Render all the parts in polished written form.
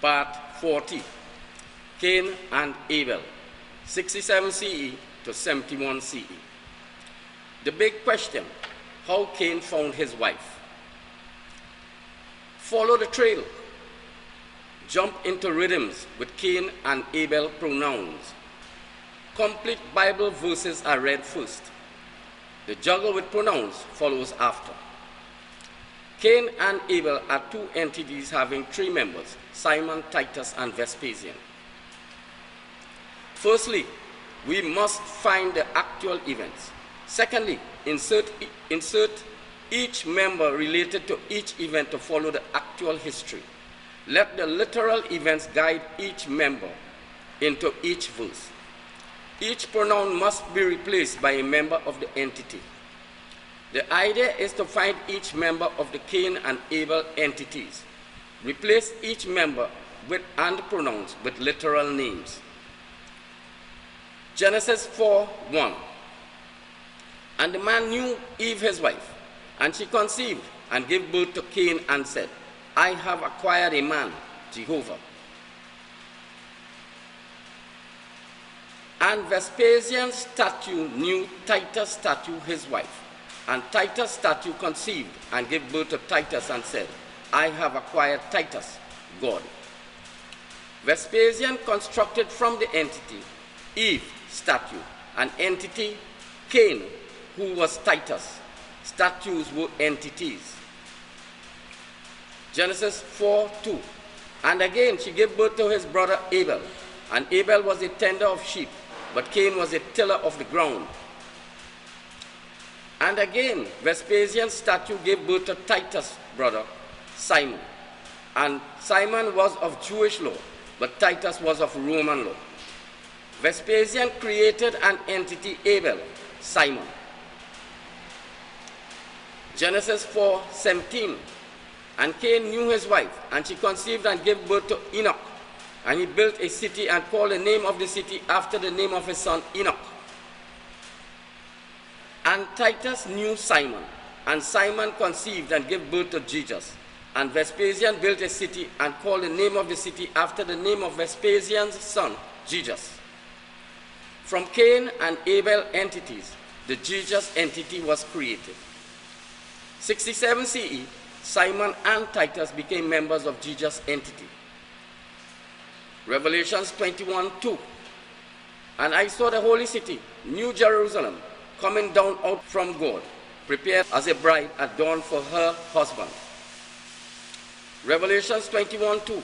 Part 40, Cain and Abel, 67 CE to 71 CE. The big question, how Cain found his wife. Follow the trail. Jump into rhythms with Cain and Abel pronouns. Complete Bible verses are read first. The juggle with pronouns follows after. Cain and Abel are two entities having three members: Simon, Titus, and Vespasian. Firstly, we must find the actual events. Secondly, insert each member related to each event to follow the actual history. Let the literal events guide each member into each verse. Each pronoun must be replaced by a member of the entity. The idea is to find each member of the Cain and Abel entities. Replace each member with and pronouns with literal names. Genesis 4:1. And the man knew Eve his wife, and she conceived and gave birth to Cain and said, I have acquired a man, Jehovah. And Vespasian's statue knew Titus' statue his wife, and Titus' statue conceived and gave birth to Titus and said, I have acquired Titus, God. Vespasian constructed from the entity Eve, statue, an entity Cain, who was Titus. Statues were entities. Genesis 4:2. And again she gave birth to his brother Abel, and Abel was a tender of sheep, but Cain was a tiller of the ground. And again Vespasian's statue gave birth to Titus' brother Simon, and Simon was of Jewish law, but Titus was of Roman law. Vespasian created an entity Abel, Simon. Genesis 4:17. And Cain knew his wife, and she conceived and gave birth to Enoch. And he built a city and called the name of the city after the name of his son Enoch. And Titus knew Simon, and Simon conceived and gave birth to Jesus. And Vespasian built a city and called the name of the city after the name of Vespasian's son, Jesus. From Cain and Abel entities, the Jesus entity was created. 67 CE, Simon and Titus became members of Jesus' entity. Revelations 21:2. And I saw the holy city, New Jerusalem, coming down out from God, prepared as a bride adorned for her husband. Revelations 21:2.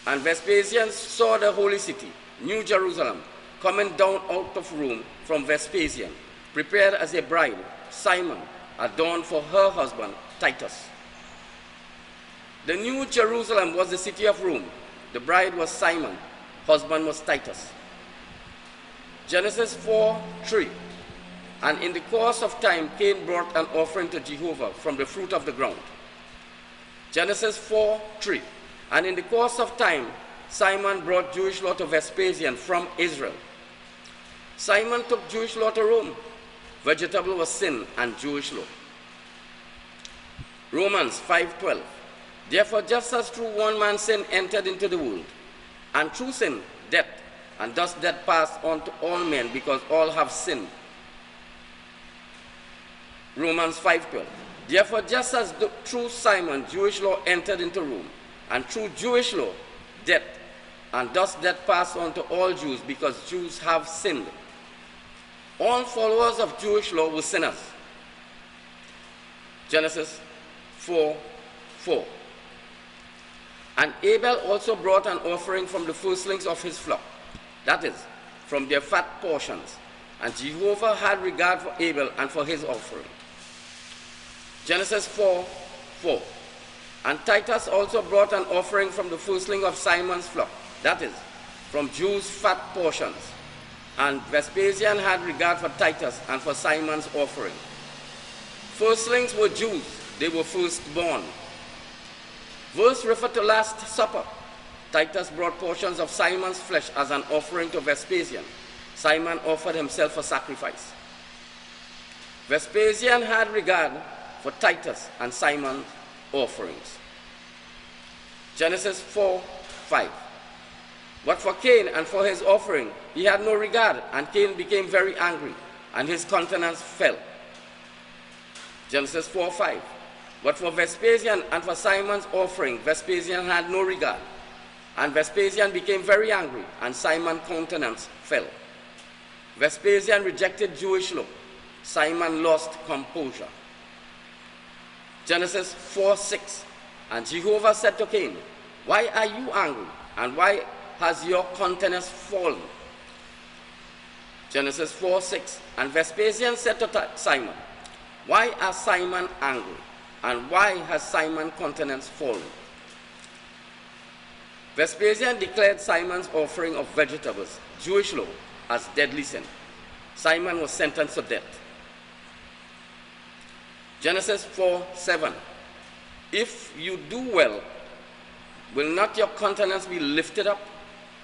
And Vespasian saw the holy city, New Jerusalem, coming down out of Rome from Vespasian, prepared as a bride, Simon, adorned for her husband, Titus. The New Jerusalem was the city of Rome. The bride was Simon, husband was Titus. Genesis 4:3. And in the course of time, Cain brought an offering to Jehovah from the fruit of the ground. Genesis 4:3. And in the course of time, Simon brought Jewish law to Vespasian from Israel. Simon took Jewish law to Rome. Vegetable was sin and Jewish law. Romans 5:12. Therefore, just as through one man sin entered into the world, and through sin death, and thus death passed on to all men because all have sinned. Romans 5:12. Therefore, just as through Simon Jewish law entered into Rome, and through Jewish law death, and thus death passed on to all Jews because Jews have sinned. All followers of Jewish law were sinners. Genesis 4:4. And Abel also brought an offering from the firstlings of his flock, that is, from their fat portions. And Jehovah had regard for Abel and for his offering. Genesis 4:4. And Titus also brought an offering from the firstling of Simon's flock, that is, from Jews' fat portions. And Vespasian had regard for Titus and for Simon's offering. Firstlings were Jews, they were firstborn. Verse refer to Last Supper. Titus brought portions of Simon's flesh as an offering to Vespasian. Simon offered himself for sacrifice. Vespasian had regard for Titus and Simon's offerings. Genesis 4:5. But for Cain and for his offering, he had no regard, and Cain became very angry, and his countenance fell. Genesis 4:5. But for Vespasian and for Simon's offering, Vespasian had no regard, and Vespasian became very angry, and Simon's countenance fell. Vespasian rejected Jewish law. Simon lost composure. Genesis 4:6. And Jehovah said to Cain, "Why are you angry, and why has your countenance fallen?" Genesis 4:6. And Vespasian said to Simon, "Why are Simon angry, and why has Simon's countenance fallen?" Vespasian declared Simon's offering of vegetables, Jewish law, as deadly sin. Simon was sentenced to death. Genesis 4:7. If you do well, will not your countenance be lifted up?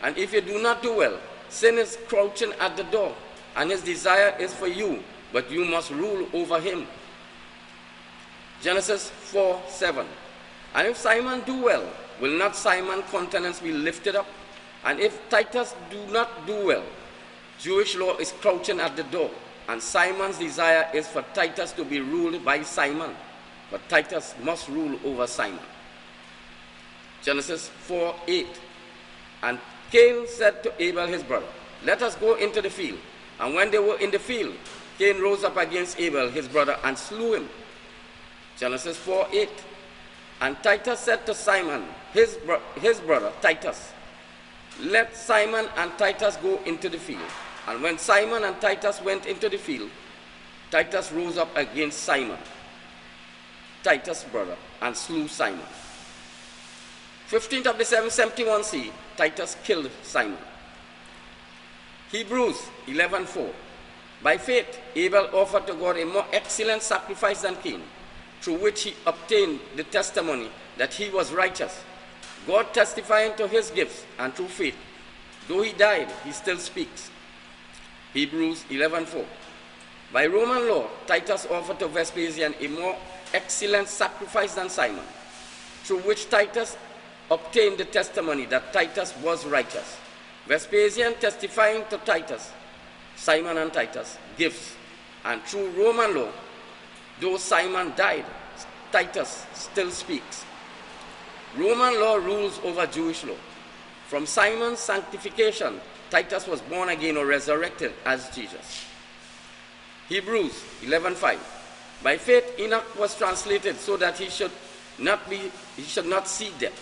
And if you do not do well, sin is crouching at the door, and his desire is for you, but you must rule over him. Genesis 4:7. And if Simon do well, will not Simon's countenance be lifted up? And if Titus do not do well, Jewish law is crouching at the door, and Simon's desire is for Titus to be ruled by Simon, but Titus must rule over Simon. Genesis 4:8. And Cain said to Abel his brother, "Let us go into the field." And when they were in the field, Cain rose up against Abel his brother and slew him. Genesis 4:8. And Titus said to Simon his brother Titus, "Let Simon and Titus go into the field." And when Simon and Titus went into the field, Titus rose up against Simon, Titus' brother, and slew Simon. 15th of December 71 CE, Titus killed Simon. Hebrews 11:4. By faith, Abel offered to God a more excellent sacrifice than Cain, through which he obtained the testimony that he was righteous, God testifying to his gifts, and through faith, though he died, he still speaks. Hebrews 11:4. By Roman law, Titus offered to Vespasian a more excellent sacrifice than Simon, through which Titus obtained the testimony that Titus was righteous. Vespasian testifying to Titus, Simon and Titus, gifts, and through Roman law, though Simon died, Titus still speaks. Roman law rules over Jewish law. From Simon's sanctification, Titus was born again or resurrected as Jesus. Hebrews 11:5. By faith, Enoch was translated so that he should not see death.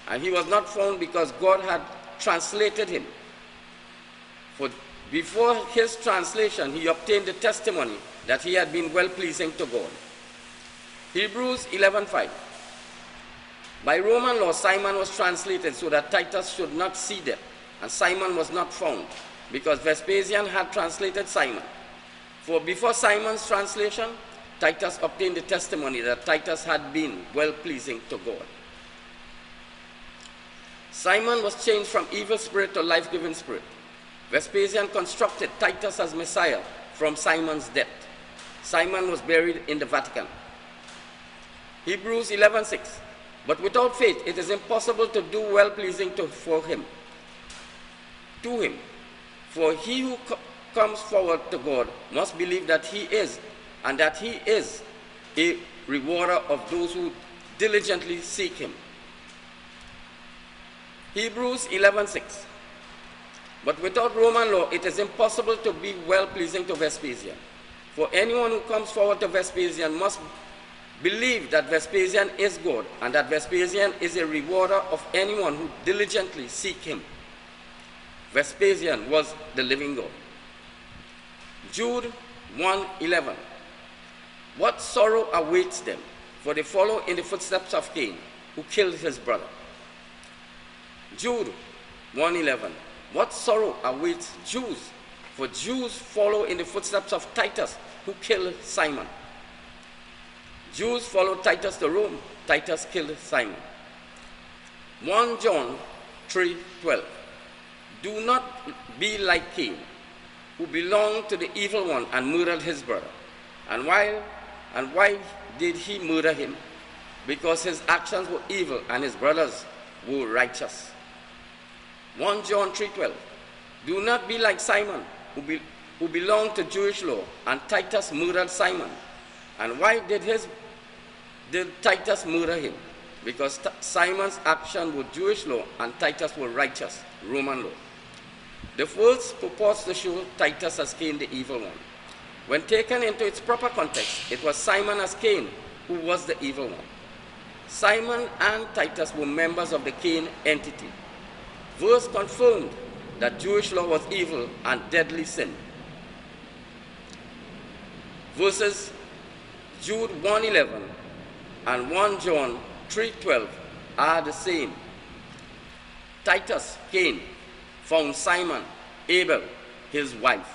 And he was not found because God had translated him. For before his translation, he obtained the testimony that he had been well-pleasing to God. Hebrews 11:5. By Roman law, Simon was translated so that Titus should not see death, and Simon was not found, because Vespasian had translated Simon. For before Simon's translation, Titus obtained the testimony that Titus had been well-pleasing to God. Simon was changed from evil spirit to life-giving spirit. Vespasian constructed Titus as Messiah from Simon's death. Simon was buried in the Vatican. Hebrews 11:6. But without faith, it is impossible to do well-pleasing to him. For he who comes forward to God must believe that he is, and that he is a rewarder of those who diligently seek him. Hebrews 11:6. But without Roman law, it is impossible to be well-pleasing to Vespasian. For anyone who comes forward to Vespasian must believe that Vespasian is God, and that Vespasian is a rewarder of anyone who diligently seek him. Vespasian was the living God. Jude 1:11. What sorrow awaits them, for they follow in the footsteps of Cain, who killed his brother. Jude 1:11. What sorrow awaits Jews, for Jews follow in the footsteps of Titus, who killed Simon. Jews followed Titus to Rome. Titus killed Simon. 1 John 3:12. Do not be like Cain, who belonged to the evil one and murdered his brother. And why did he murder him? Because his actions were evil and his brothers were righteous. 1 John 3:12. Do not be like Simon, who belonged to Jewish law, and Titus murdered Simon. And why did Titus murder him? Because Simon's action were Jewish law and Titus were righteous, Roman law. The verse purports to show Titus as Cain, the evil one. When taken into its proper context, it was Simon as Cain who was the evil one. Simon and Titus were members of the Cain entity. Verse confirmed that Jewish law was evil and deadly sin. Verses Jude 1:11 and 1 John 3:12 are the same. Titus, Cain, found Simon, Abel, his wife.